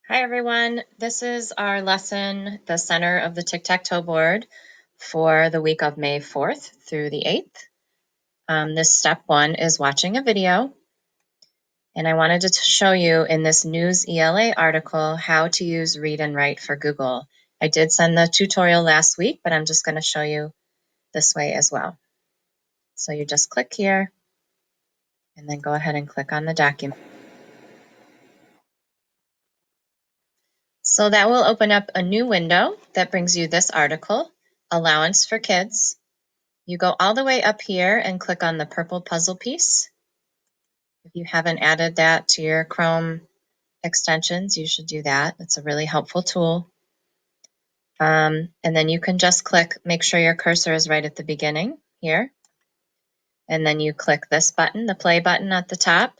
Hi everyone, this is our lesson, the center of the tic-tac-toe board for the week of May 4th through the 8th. This step 1 is watching a video, and I wanted to show you in this News ELA article how to use read and write for Google. I did send the tutorial last week, but I'm just going to show you this way as well. So you just click here, and then go ahead and click on the document. So that will open up a new window that brings you this article, Allowance for Kids. You go all the way up here and click on the purple puzzle piece. If you haven't added that to your Chrome extensions, you should do that. It's a really helpful tool. And then you can just click, make sure your cursor is right at the beginning here. And then you click this button, the play button at the top.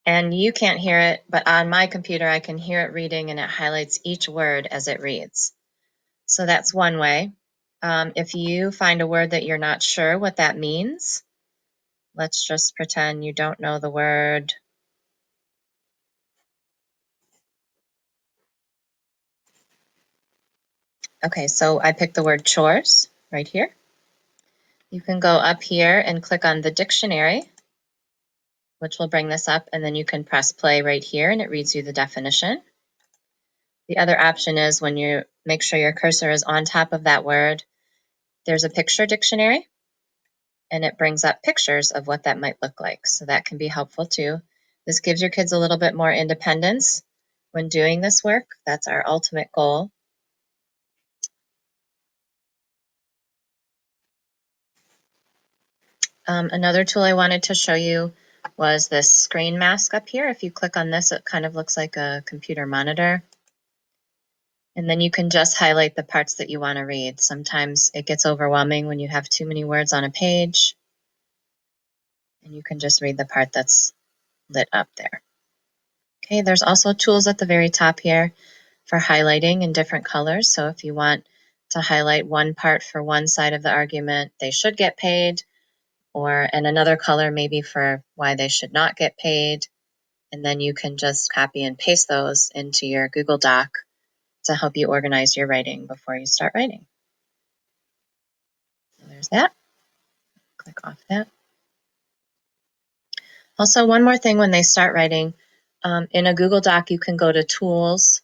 And you can't hear it, but on my computer I can hear it reading, and it highlights each word as it reads. So that's one way. If you find a word that you're not sure what that means, let's just pretend you don't know the word. Okay, so I picked the word chores right here. You can go up here and click on the dictionary, which will bring this up, and then you can press play right here and it reads you the definition. The other option is when you make sure your cursor is on top of that word, there's a picture dictionary, and it brings up pictures of what that might look like. So that can be helpful too. This gives your kids a little bit more independence when doing this work. That's our ultimate goal. Another tool I wanted to show you was this screen mask up here. If you click on this, it kind of looks like a computer monitor. And then you can just highlight the parts that you want to read. Sometimes it gets overwhelming when you have too many words on a page. And you can just read the part that's lit up there. Okay, there's also tools at the very top here for highlighting in different colors. So if you want to highlight one part for one side of the argument, they should get paid, and another color maybe for why they should not get paid. And then you can just copy and paste those into your Google Doc to help you organize your writing before you start writing. So there's that. Click off that. Also, one more thing when they start writing, in a Google Doc, you can go to Tools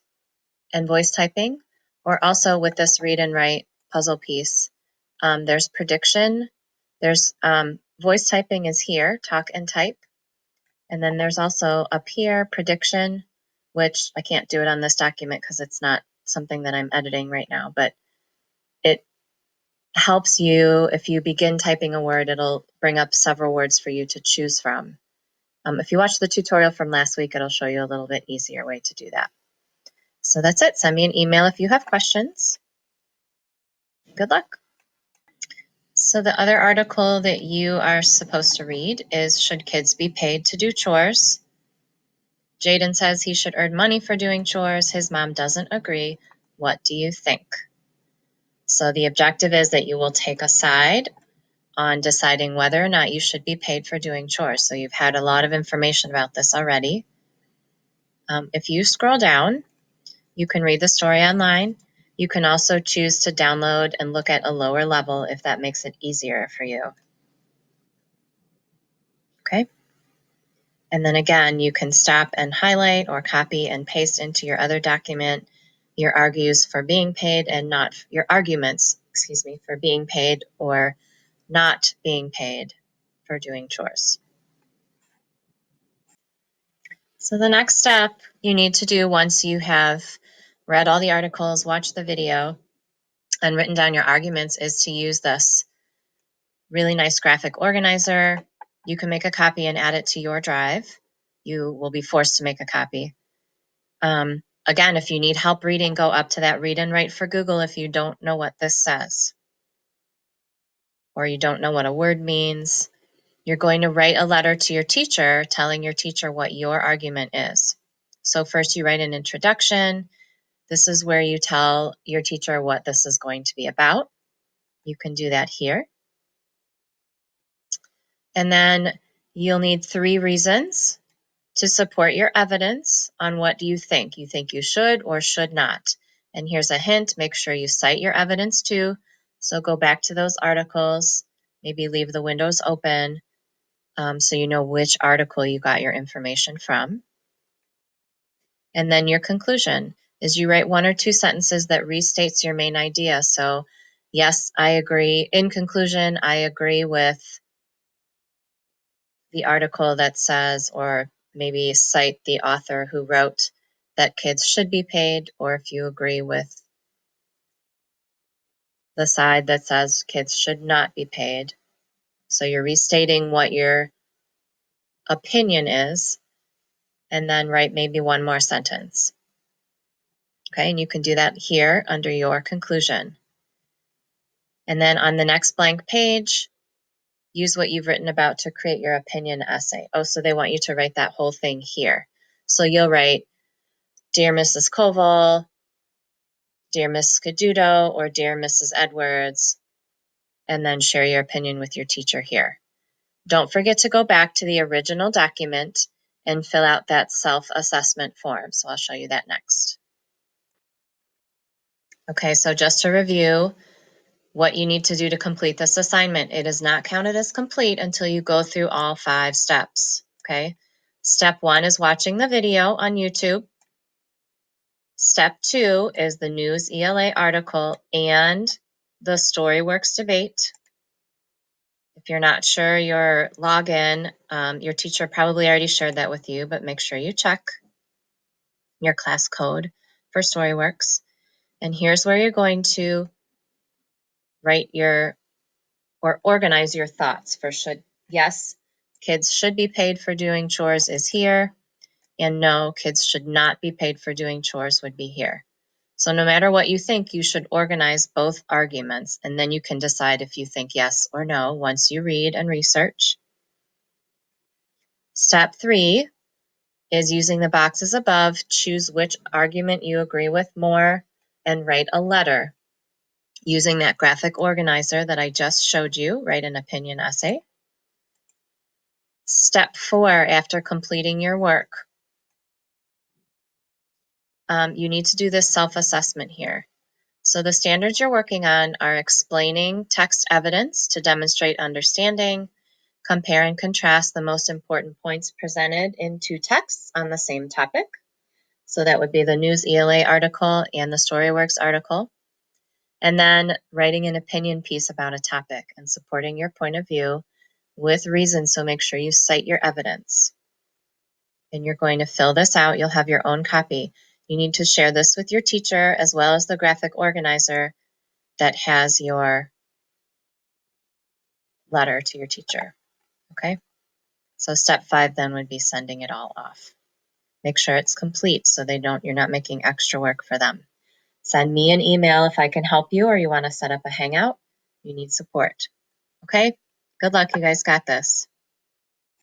and Voice Typing, or also with this Read and Write puzzle piece, there's Prediction. There's Voice Typing is here, Talk and Type. And then there's also up here, Prediction, which I can't do it on this document because it's not something that I'm editing right now, but it helps you, if you begin typing a word, it'll bring up several words for you to choose from. If you watch the tutorial from last week, it'll show you a little bit easier way to do that. So that's it. Send me an email if you have questions. Good luck. So the other article that you are supposed to read is Should Kids Be Paid to Do Chores? Jaden says he should earn money for doing chores. His mom doesn't agree. What do you think? So the objective is that you will take a side on deciding whether or not you should be paid for doing chores. So you've had a lot of information about this already. If you scroll down, you can read the story online. You can also choose to download and look at a lower level if that makes it easier for you. Okay? And then again, you can stop and highlight or copy and paste into your other document your arguments for being paid for being paid or not being paid for doing chores. So the next step you need to do once you have read all the articles, watched the video, and written down your arguments is to use this really nice graphic organizer. You can make a copy and add it to your drive. You will be forced to make a copy. Again, if you need help reading, go up to that Read and Write for Google if you don't know what this says, or you don't know what a word means. You're going to write a letter to your teacher telling your teacher what your argument is. So first you write an introduction. This is where you tell your teacher what this is going to be about. You can do that here. And then You'll need 3 reasons to support your evidence on what do you think. You think you should or should not. And here's a hint, make sure you cite your evidence too. So go back to those articles, maybe leave the windows open so you know which article you got your information from. And then your conclusion is you write 1 or 2 sentences that restates your main idea. So yes, I agree. In conclusion, I agree with the article that says, or maybe cite the author who wrote that kids should be paid, or if you agree with the side that says kids should not be paid. So you're restating what your opinion is, and then write maybe 1 more sentence. Okay, and you can do that here under your conclusion. And then on the next blank page, use what you've written about to create your opinion essay. Oh, so they want you to write that whole thing here. So you'll write, Dear Mrs. Koval, Dear Miss Caduto, or Dear Mrs. Edwards, and then share your opinion with your teacher here. Don't forget to go back to the original document and fill out that self-assessment form. So I'll show you that next. Okay, so just to review what you need to do to complete this assignment, it is not counted as complete until you go through all 5 steps. Okay, step 1 is watching the video on YouTube. Step 2 is the news ELA article and the StoryWorks debate. If you're not sure your login, your teacher probably already shared that with you, but make sure you check your class code for StoryWorks. And here's where you're going to write your, or organize your thoughts for should. Yes, kids should be paid for doing chores is here, and no, kids should not be paid for doing chores would be here. So no matter what you think, you should organize both arguments, and then you can decide if you think yes or no once you read and research. Step 3 is using the boxes above, choose which argument you agree with more, and write a letter. Using that graphic organizer that I just showed you, write an opinion essay. Step 4, after completing your work, you need to do this self-assessment here. So the standards you're working on are explaining text evidence to demonstrate understanding, compare and contrast the most important points presented in 2 texts on the same topic. So that would be the News ELA article and the StoryWorks article. And then writing an opinion piece about a topic and supporting your point of view with reason, so make sure you cite your evidence. And you're going to fill this out. You'll have your own copy. You need to share this with your teacher as well as the graphic organizer that has your letter to your teacher. Okay? So step 5 then would be sending it all off. Make sure it's complete so you're not making extra work for them. Send me an email if I can help you or you want to set up a hangout. You need support. Okay? Good luck, you guys got this.